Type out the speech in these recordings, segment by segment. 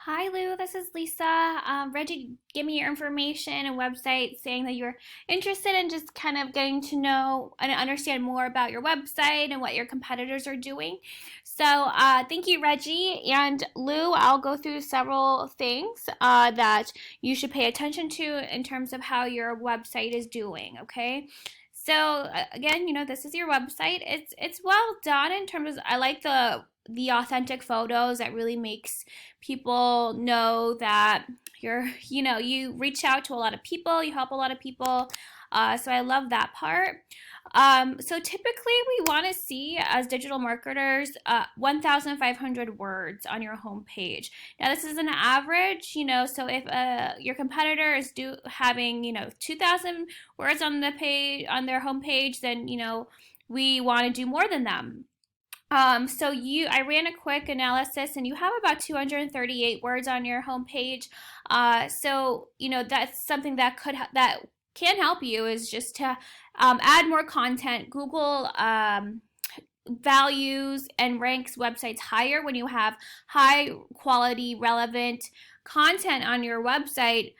Hi Lou, this is Lisa. Reggie gave me your information and website saying that you're interested in just kind of getting to know and understand more about your website and what your competitors are doing. So thank you, Reggie. And Lou, I'll go through several things that you should pay attention to in terms of how your website is doing, okay? So again, this is your website. It's well done in terms of I like the authentic photos that really makes people know that you reach out to a lot of people, you help a lot of people. So I love that part. So typically we want to see as digital marketers 1,500 words on your homepage. Now this is an average, so if your competitor is having 2,000 words on the page on their homepage, then we want to do more than them. I ran a quick analysis, and you have about 238 words on your homepage. That's something that can help you is just to add more content. Google values and ranks websites higher when you have high quality, relevant content on your website.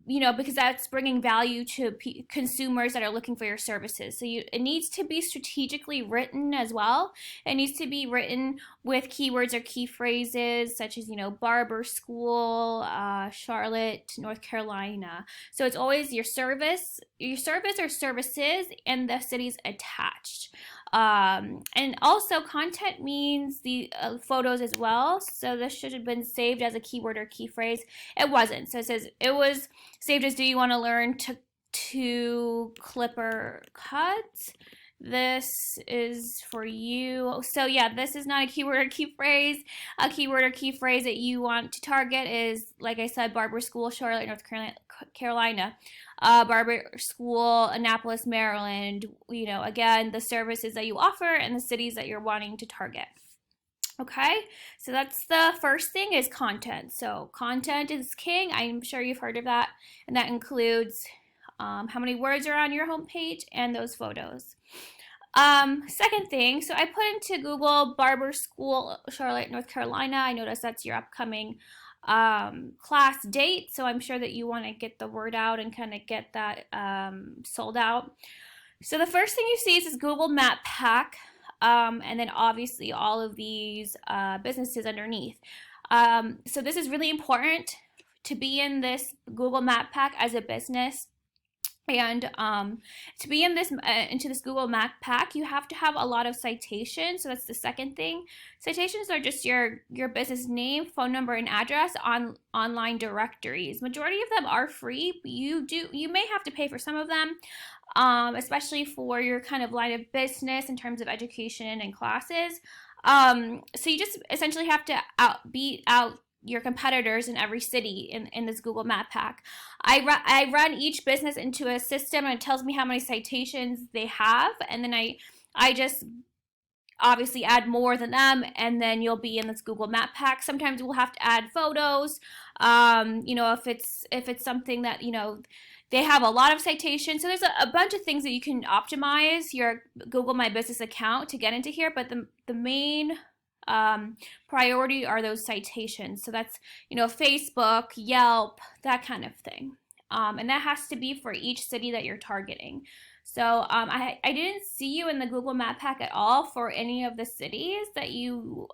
Because that's bringing value to consumers that are looking for your services. It needs to be strategically written as well. It needs to be written with keywords or key phrases such as, Barber School, Charlotte, North Carolina. So it's always your service or services, and the cities attached. And also content means the photos as well. So this should have been saved as a keyword or key phrase. It wasn't. So it says it was saved as, do you want to learn to clipper cut? This is for you. So yeah, this is not a keyword or key phrase. A keyword or key phrase that you want to target is, like I said, Barber School, Charlotte, North Carolina. Barber School, Annapolis, Maryland. Again, the services that you offer and the cities that you're wanting to target. Okay, so that's the first thing is content. So content is king. I'm sure you've heard of that, and that includes how many words are on your homepage and those photos. Second thing, so I put into Google Barber School, Charlotte, North Carolina. I noticed that's your upcoming class date, so I'm sure that you want to get the word out and kind of get that sold out. So the first thing you see is this Google Map Pack, and then obviously all of these businesses underneath. So this is really important to be in this Google Map Pack as a business. And to be in into this Google Map Pack, you have to have a lot of citations. So that's the second thing. Citations are just your business name, phone number, and address on online directories. Majority of them are free. But you may have to pay for some of them, especially for your kind of line of business in terms of education and classes. So you just essentially have to beat out your competitors in every city in this Google Map Pack. I run each business into a system, and it tells me how many citations they have, and then I just obviously add more than them, and then you'll be in this Google Map Pack. Sometimes we'll have to add photos. If it's something that they have a lot of citations. So there's a bunch of things that you can optimize your Google My Business account to get into here, but the main priority are those citations. So that's, Facebook, Yelp, that kind of thing. And that has to be for each city that you're targeting. So I didn't see you in the Google Map Pack at all for any of the cities that you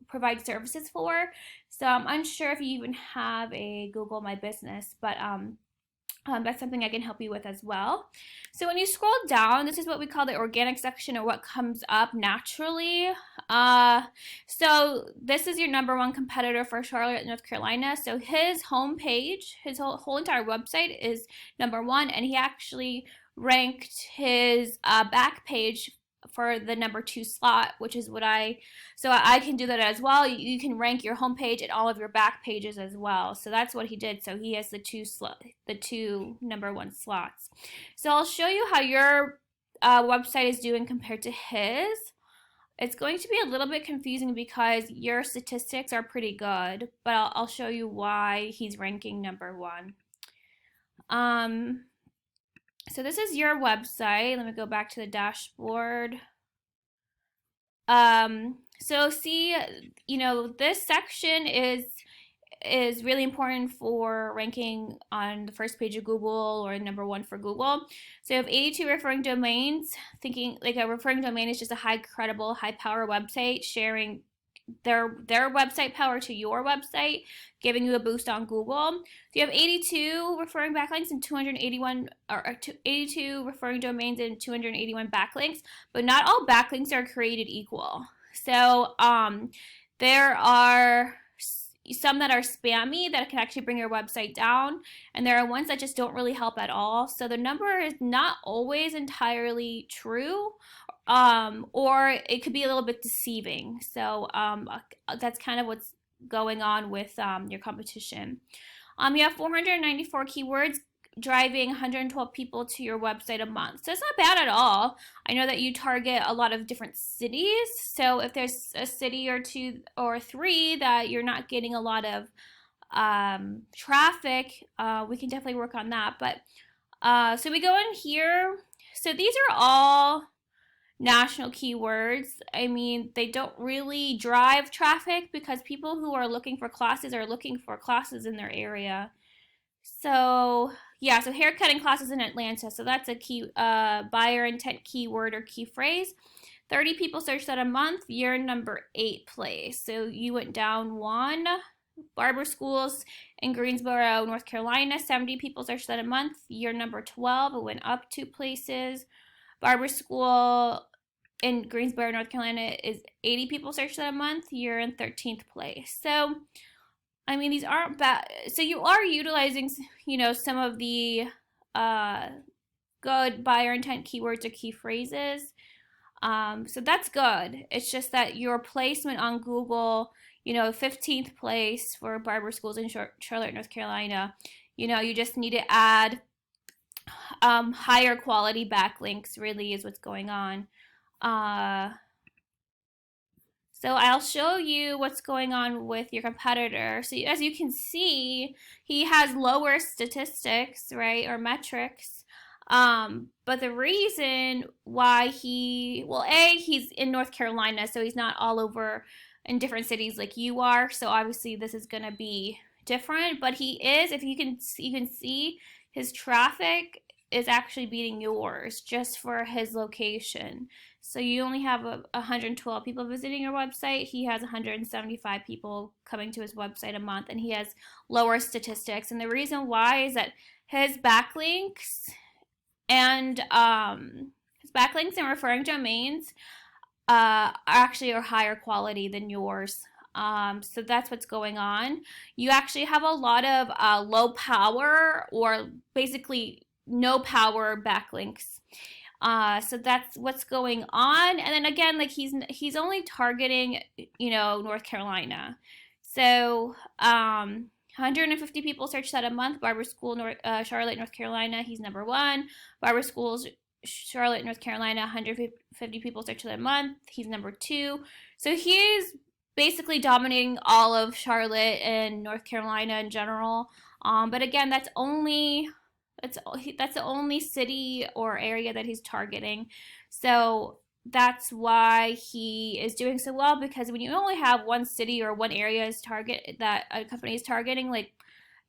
provide services for. So I'm unsure if you even have a Google My Business, but that's something I can help you with as well. So when you scroll down, this is what we call the organic section, or what comes up naturally. So this is your number one competitor for Charlotte, North Carolina. So his homepage, his whole entire website is number one, and he actually ranked his back page for the number two slot, which is so I can do that as well. You can rank your homepage and all of your back pages as well. So that's what he did. So he has the two number one slots. So I'll show you how your website is doing compared to his. It's going to be a little bit confusing because your statistics are pretty good, but I'll show you why he's ranking number one. So this is your website. Let me go back to the dashboard. So see, this section is really important for ranking on the first page of Google or number one for Google. So you have 82 referring domains, thinking like a referring domain is just a high credible, high power website sharing their website power to your website, giving you a boost on Google. So you have 82 referring backlinks and 281 or 82 referring domains and 281 backlinks, but not all backlinks are created equal. So there are some that are spammy that can actually bring your website down, and there are ones that just don't really help at all. So the number is not always entirely true, or it could be a little bit deceiving. So that's kind of what's going on with your competition. You have 494 keywords driving 112 people to your website a month. So it's not bad at all. I know that you target a lot of different cities. So if there's a city or two or three that you're not getting a lot of traffic, we can definitely work on that. But so we go in here. So these are all national keywords. I mean, they don't really drive traffic because people who are looking for classes are looking for classes in their area. So yeah, so haircutting classes in Atlanta. So that's a key buyer intent keyword or key phrase. 30 people searched that a month. You're number 8 place. So you went down one. Barber schools in Greensboro, North Carolina. 70 people searched that a month. You're number 12. It went up 2 places. Barber school in Greensboro, North Carolina is 80 people searched that a month. You're in 13th place. So I mean, these aren't bad. So you are utilizing, some of the good buyer intent keywords or key phrases. So that's good. It's just that your placement on Google, 15th place for barber schools in Charlotte, North Carolina, you just need to add higher quality backlinks, really, is what's going on. So I'll show you what's going on with your competitor. So as you can see, he has lower statistics, right, or metrics. But the reason why he's in North Carolina, so he's not all over in different cities like you are. So obviously this is going to be different. But he is, if you can see his traffic is actually beating yours just for his location. So you only have 112 people visiting your website. He has 175 people coming to his website a month, and he has lower statistics. And the reason why is that his backlinks and referring domains actually are higher quality than yours. So that's what's going on. You actually have a lot of low power or basically no power backlinks. So that's what's going on. And then again, like he's only targeting, North Carolina. So 150 people search that a month. Barber School, Charlotte, North Carolina, he's number 1. Barber Schools, Charlotte, North Carolina, 150 people search that a month. He's number 2. So he's basically dominating all of Charlotte and North Carolina in general. But again, that's the only city or area that he's targeting. So that's why he is doing so well, because when you only have one city or one area as target that a company is targeting, like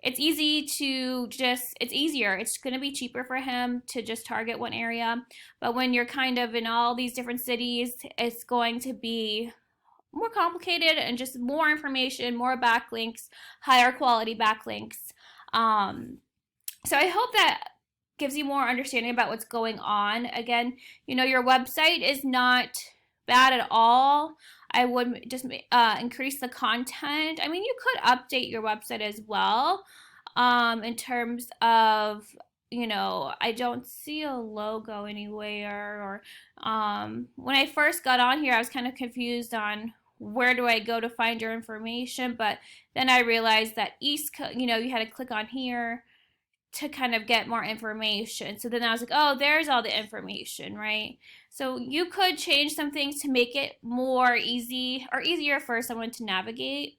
it's easier. It's going to be cheaper for him to just target one area. But when you're kind of in all these different cities, it's going to be more complicated and just more information, more backlinks, higher quality backlinks. So I hope that gives you more understanding about what's going on. Again, your website is not bad at all. I would just increase the content. I mean, you could update your website as well in terms of, I don't see a logo anywhere. Or when I first got on here, I was kind of confused on where do I go to find your information. But then I realized that you had to click on here to kind of get more information. So then I was like, oh, there's all the information, right? So you could change some things to make it more easier for someone to navigate,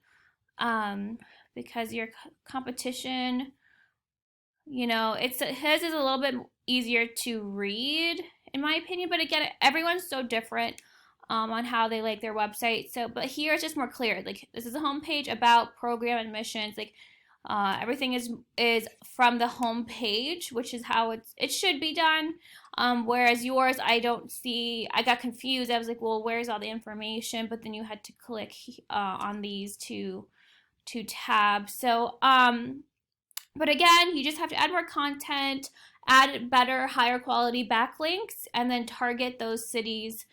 because your competition, his is a little bit easier to read, in my opinion. But again, everyone's so different. on how they like their website. So, but here it's just more clear. Like this is a homepage about program admissions. Like everything is from the home page, which is how it should be done. Whereas yours, I don't see. I got confused. I was like, well, where's all the information? But then you had to click on these two tabs. So but again, you just have to add more content, add better, higher quality backlinks, and then target those cities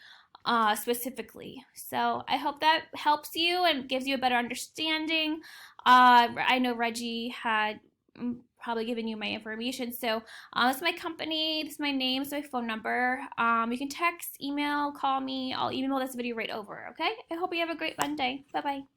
specifically. So I hope that helps you and gives you a better understanding. I know Reggie had probably given you my information. So this is my company, this is my name, this is my phone number. You can text, email, call me. I'll email this video right over, okay? I hope you have a great Monday. Bye-bye.